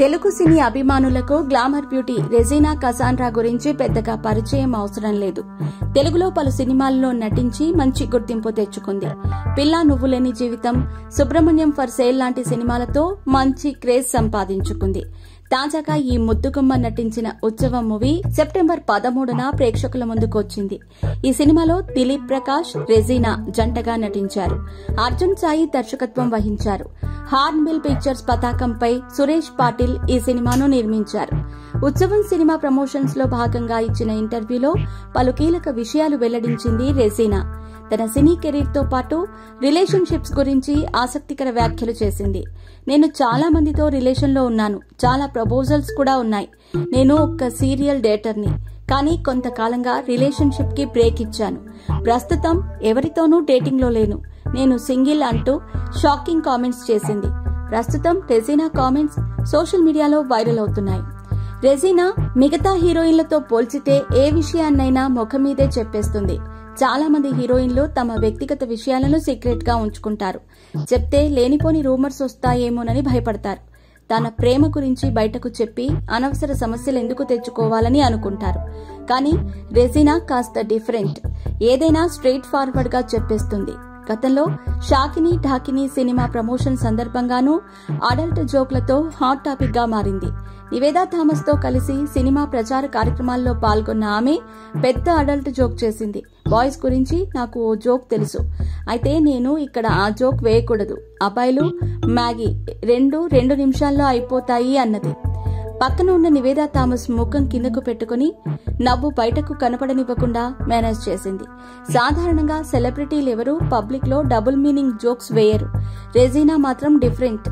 తెలుగు సినీ అభిమానులకు glamour beauty Regina Cassandra గురించి పెద్దగా పరిచయం అవసరం లేదు. తెలుగులో పలు సినిమాల్లో నటించి మంచి గుర్తింపు తెచ్చుకుంది. పిల్లా నువ్వులేని జీవితం, సుబ్రహ్మణ్యం ఫర్ సేల్ లాంటి సినిమాలతో మంచి క్రేజ్ సంపాదించుకుంది. తాజాగా ఈ ముద్దుగుమ్మ నటించిన ఉత్సవం మూవీ సెప్టెంబర్ 13న ప్రేక్షకుల ముందుకు వచ్చింది. ఈ సినిమాలో దిలీప్ ప్రకాష్, రెజీనా జంటగా నటించారు. అర్జున్ సాయి దర్శకత్వం వహించారు. హార్న్బిల్ పిక్చర్స్ పతాకంపై సురేష్ పాటిల్ ఈ సినిమాను నిర్మించారు. ఉత్సవం సినిమా ప్రమోషన్స్ లో భాగంగా ఇచ్చిన ఇంటర్వ్యూలో పలు కీలక విషయాలు వెల్లడించింది రెజీనా. తన సినీ కెరీర్ తో పాటు రిలేషన్షిప్స్ గురించి ఆసక్తికర వ్యాఖ్యలు చేసింది. నేను చాలా మందితో రిలేషన్ లో ఉన్నాను. చాలా ప్రపోజల్స్ కూడా ఉన్నాయి. నేను ఒక సీరియల్ డేటర్ని. కానీ కొంతకాలంగా రిలేషన్షిప్ కి బ్రేక్ ఇచ్చాను. ప్రస్తుతం ఎవరితోనూ డేటింగ్ లో లేను. నేను సింగిల్ అంటూ షాకింగ్ కామెంట్స్ చేసింది. ప్రస్తుతం రెజీనా కామెంట్స్ సోషల్ మీడియాలో వైరల్ అవుతున్నాయి. రెజీనా మిగతా హీరోయిన్లతో పోల్చితే ఏ విషయాన్నైనా ముఖం మీదే చెప్పేస్తుంది. చాలా మంది హీరోయిన్లు తమ వ్యక్తిగత విషయాలను సీక్రెట్ గా ఉంచుకుంటారు. చెప్తే లేనిపోని రూమర్స్ వస్తాయేమోనని భయపడతారు. తన ప్రేమ గురించి బయటకు చెప్పి అనవసర సమస్యలు ఎందుకు తెచ్చుకోవాలని అనుకుంటారు. కానీ రెజీనా కాస్త డిఫరెంట్. ఏదైనా స్ట్రెయిట్ ఫార్వర్డ్ గా చెప్పేస్తుంది. గతంలో షాకిని ఢాకిని సినిమా ప్రమోషన్ సందర్భంగానూ అడల్ట్ జోక్లతో హాట్ టాపిక్ గా మారింది. నివేదా థామస్ తో కలిసి సినిమా ప్రచార కార్యక్రమాల్లో పాల్గొన్న ఆమె పెద్ద అడల్ట్ జోక్ చేసింది. బాయ్స్ గురించి నాకు ఓ జోక్ తెలుసు. అయితే నేను ఇక్కడ ఆ జోక్ వేయకూడదు. అబ్బాయిలు మ్యాగీ రెండు నిమిషాల్లో అయిపోతాయి అన్నది. పక్కన ఉన్న నివేదా థామస్ ముఖం కిందకు పెట్టుకుని నవ్వు బయటకు కనపడనివ్వకుండా మేనేజ్ చేసింది. సాధారణంగా సెలబ్రిటీలెవరూ పబ్లిక్ లో డబుల్ మీనింగ్ జోక్స్ వేయరు. రెజీనా మాత్రం డిఫరెంట్.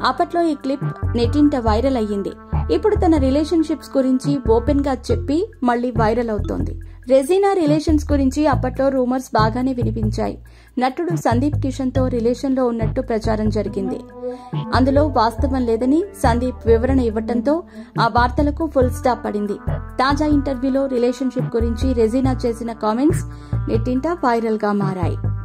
అప్పట్లో ఈ క్లిప్ నెట్టింట వైరల్ అయ్యింది. ఇప్పుడు తన రిలేషన్షిప్స్ గురించి ఓపెన్ గా చెప్పి మళ్లీ వైరల్ అవుతోంది. రెజీనా రిలేషన్స్ గురించి అప్పట్లో రూమర్స్ బాగానే వినిపించాయి. నటుడు సందీప్ కిషన్ తో రిలేషన్ లో ఉన్నట్టు ప్రచారం జరిగింది. అందులో వాస్తవం లేదని సందీప్ వివరణ ఇవ్వడంతో ఆ వార్తలకు ఫుల్ స్టాప్ పడింది. తాజా ఇంటర్వ్యూలో రిలేషన్షిప్ గురించి రెజీనా చేసిన కామెంట్స్ నెట్టింట వైరల్ గా మారాయి.